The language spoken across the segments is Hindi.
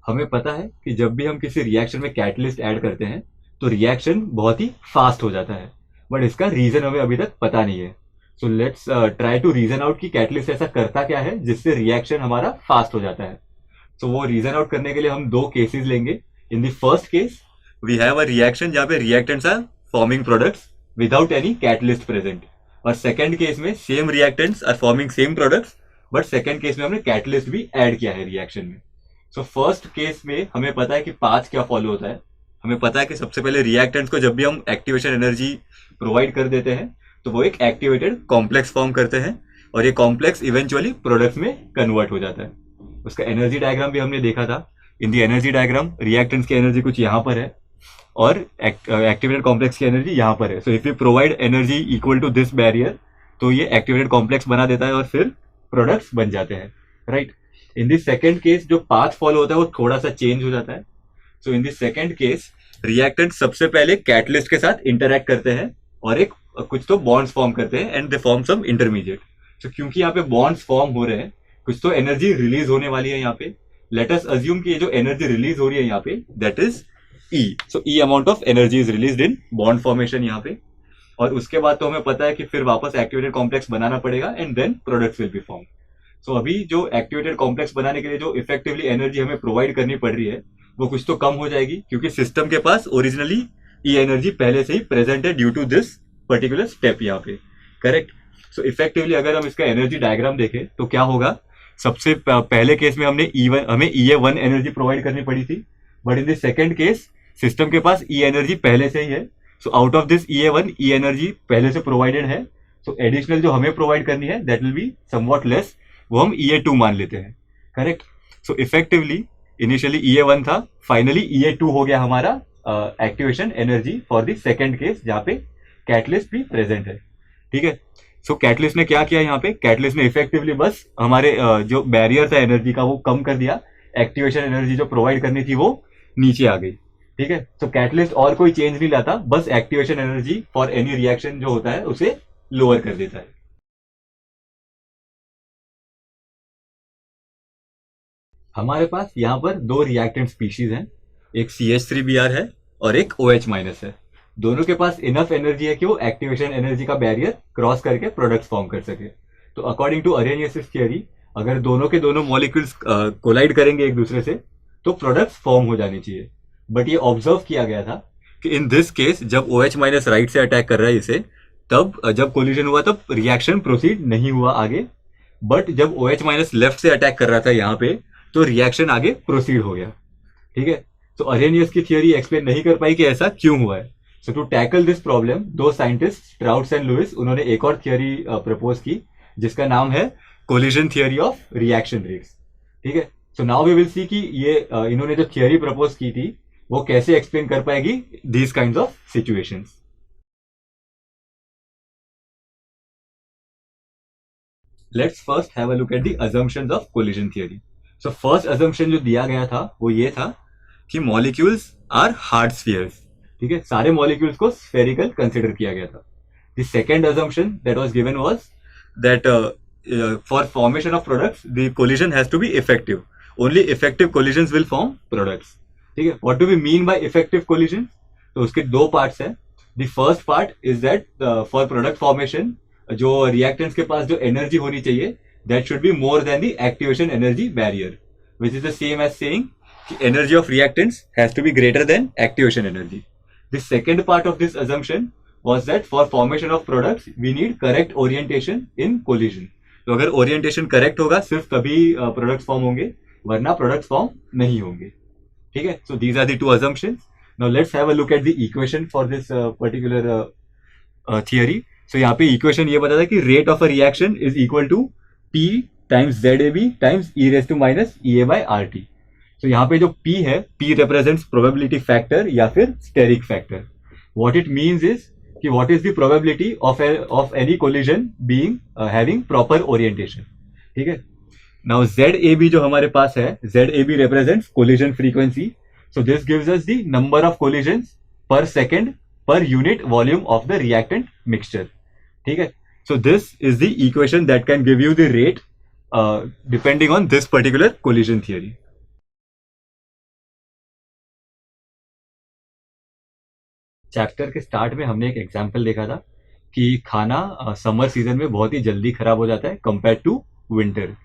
हमें पता है कि जब भी हम किसी रिएक्शन में कैटलिस्ट ऐड करते हैं तो रिएक्शन बहुत ही फास्ट हो जाता है, बट इसका रीजन हमें अभी तक पता नहीं है। So let's try to reason out कि कैटलिस्ट ऐसा करता क्या है जिससे रिएक्शन हमारा फास्ट हो जाता है। सो वो रीजन आउट करने के लिए हम दो केसेस लेंगे। In the first case we have a reaction जहाँ पे reactants are forming products without any catalyst present, और सेकंड केस में same reactants are forming same products, but second case में हमने कैटलिस्ट भी ऐड किया है रिएक्शन में। सो फर्स्ट केस में हमें पता है कि पाथ क्या फॉलो होता है। हमें पता है कि सबसे पहले रिएक्टेंट्स को जब भी हम एक्टिवेशन एनर्जी प्रोवाइड कर देते हैं तो वो एक एक्टिवेटेड कॉम्प्लेक्स फॉर्म करते हैं, और ये कॉम्प्लेक्स इवेंचुअली प्रोडक्ट्स में कन्वर्ट हो जाता है। उसका एनर्जी डायग्राम भी हमने देखा था। इन दी एनर्जी डायग्राम रिएक्टेंट्स की एनर्जी कुछ यहाँ पर है और एक्टिवेटेड कॉम्प्लेक्स की एनर्जी यहाँ पर है। So if you provide energy equal to this barrier तो ये एक्टिवेटेड कॉम्प्लेक्स बना देता है और फिर प्रोडक्ट्स बन जाते हैं, right. In this second case जो पाथ फॉलो होता है वो थोड़ा सा चेंज हो जाता है। So in this second case reactant सबसे पहले कैटलिस्ट के साथ इंटरैक्ट करते हैं और एक कुछ तो बॉन्ड्स फॉर्म करते हैं and they form some intermediate. So क्योंकि यहाँ पे बॉन्ड्स फॉर्म हो रहे हैं, कुछ तो एनर्जी रिलीज होने वाली है यहाँ पे। लेट अस अज्यूम कि ये जो एनर्जी रिलीज हो रही है यहाँ पे that is E. So E amount of energy is release in bond formation यहाँ पे, और उसके बाद तो हमें पता है कि फिर वापस एक्टिवेटेड कॉम्प्लेक्स बनाना पड़ेगा and then products will be form. So अभी जो एक्टिवेटेड कॉम्प्लेक्स बनाने के लिए जो इफेक्टिवली एनर्जी हमें प्रोवाइड करनी पड़ रही है वो कुछ तो कम हो जाएगी, क्योंकि सिस्टम के पास ओरिजिनली ई एनर्जी पहले से ही प्रेजेंट है due to this particular step यहाँ पे, करेक्ट। सो इफेक्टिवली अगर हम इसका एनर्जी डायग्राम देखें तो क्या होगा, सबसे पहले केस में हमें ई ए वन एनर्जी प्रोवाइड करनी पड़ी थी, but in the second case system के पास ई एनर्जी पहले से ही है। So out of this E A one E energy पहले से प्रोवाइडेड है। सो एडिशनल जो हमें प्रोवाइड करनी है that will be somewhat less, वो हम ई ए टू मान लेते हैं, करेक्ट। सो इफेक्टिवली इनिशियली ई ए वन था, फाइनली ई ए टू हो गया हमारा activation energy for the second case जहाँ पे कैटलिस्ट भी प्रेजेंट है, ठीक है। सो कैटलिस्ट ने क्या किया यहाँ पे, कैटलिस्ट ने इफेक्टिवली बस हमारे जो बैरियर था एनर्जी का वो कम कर दिया, एक्टिवेशन एनर्जी जो प्रोवाइड करनी थी वो नीचे आ गई, ठीक है। सो कैटलिस्ट और कोई चेंज नहीं लाता, बस activation energy for any reaction जो होता है उसे लोअर कर देता है। हमारे पास यहाँ पर दो रिएक्टेंट स्पीशीज हैं, एक CH3Br है और एक OH माइनस है। दोनों के पास इनफ एनर्जी है कि वो एक्टिवेशन एनर्जी का बैरियर क्रॉस करके प्रोडक्ट्स फॉर्म कर सके। तो अकॉर्डिंग टू अरेनियसिस थियरी अगर दोनों के दोनों मॉलिक्यूल्स कोलाइड करेंगे एक दूसरे से तो प्रोडक्ट्स फॉर्म हो जानी चाहिए। बट ये ऑब्जर्व किया गया था कि इन दिस केस जब OH माइनस राइट से अटैक कर रहा है इसे, तब जब कोलिजन हुआ तब रिएक्शन प्रोसीड नहीं हुआ आगे, बट जब OH माइनस लेफ्ट से अटैक कर रहा था यहाँ पे तो रिएक्शन आगे प्रोसीड हो गया, ठीक है। तो अरेनियस की थियरी एक्सप्लेन नहीं कर पाई कि ऐसा क्यों हुआ है। So to tackle this problem दो साइंटिस्ट स्ट्राउड्स एंड लुइस उन्होंने एक और थियरी प्रपोज की जिसका नाम है collision theory of reaction rates, ठीक है। So now we will see कि ये इन्होंने जो थियरी प्रपोज की थी वो कैसे एक्सप्लेन कर पाएगी these kind of situations. Let's first have a look at the assumptions of collision theory. So first assumption जो दिया गया था वो ये था कि मॉलिक्यूल्स आर हार्ड स्फीयर्स, ठीक है। सारे मॉलिक्यूल्स को स्फेरिकल कंसिडर किया गया था। The second assumption that was given was that for formation of products the collision has to be effective. Only effective collisions will form products, ठीक है। what do we mean by effective collision? तो उसके दो पार्ट्स हैं। The first part is that for product formation जो रिएक्टेंट्स के पास जो एनर्जी होनी चाहिए that should be more than the activation energy barrier, which is the same as saying energy of reactants has to be greater than activation energy. The second part of this assumption was that for formation of products we need correct orientation in collision. तो अगर ओरिएंटेशन करेक्ट होगा सिर्फ तभी प्रोडक्ट्स फॉर्म होंगे, वरना प्रोडक्ट्स फॉर्म नहीं होंगे, ठीक है। So these are the two assumptions. Now let's have a look at the equation for this particular theory. So यहाँ पे इक्वेशन ये बताता है कि rate of a reaction is equal to P times ZAB times E raise to minus EA by RT. तो यहाँ पे जो P है, P रिप्रेजेंट्स प्रोबेबिलिटी फैक्टर या फिर steric factor. What it means is कि what is the probability of any collision being having proper orientation, ठीक है। नाउ ZAB जो हमारे पास है, ZAB represents collision frequency. So this gives us the number of collisions per second per unit volume of the reactant mixture, ठीक है. So this is the equation that can give you the rate depending on this particular collision theory. Chapter के स्टार्ट में हमने एक एग्जाम्पल देखा था कि खाना समर सीजन में बहुत ही जल्दी खराब हो जाता है कंपेयर टू विंटर।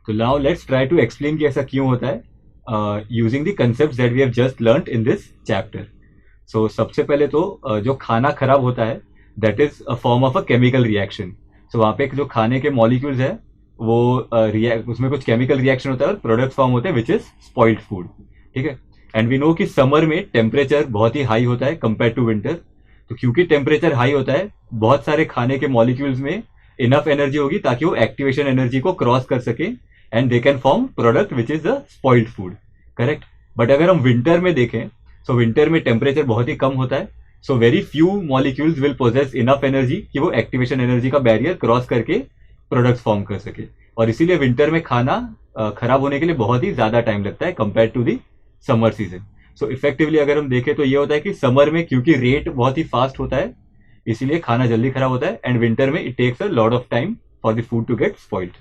तो now let's try to explain कि ऐसा क्यों होता है using the concept that we have just learned in this chapter. So सबसे पहले तो जो खाना खराब होता है that is a form of a chemical reaction. So वहाँ पे जो खाने के मॉलिक्यूल्स है वो उसमें कुछ केमिकल रिएक्शन होता है और प्रोडक्ट फॉर्म होते हैं विच इज स्पॉइल्ड फूड। ठीक है। एंड वी नो कि समर में टेम्परेचर बहुत ही हाई होता है कंपेयर टू विंटर। तो क्योंकि टेम्परेचर हाई होता है बहुत सारे खाने के मॉलिक्यूल्स में इनफ एनर्जी होगी ताकि वो एक्टिवेशन एनर्जी को क्रॉस कर सके and they can form product which is a spoiled food. Correct. But अगर हम विंटर में देखें सो विंटर में टेम्परेचर बहुत ही कम होता है। So very few molecules will possess enough energy कि वो एक्टिवेशन एनर्जी का बैरियर क्रॉस करके प्रोडक्ट फॉर्म कर सके। और इसीलिए विंटर में खाना खराब होने के लिए बहुत ही ज्यादा टाइम लगता है compare to the summer season. So effectively अगर हम देखें तो ये होता है कि समर में क्योंकि रेट बहुत ही फास्ट होता है इसीलिए खाना जल्दी खराब होता है एंड विंटर में it takes a lot of time for the food to get spoiled.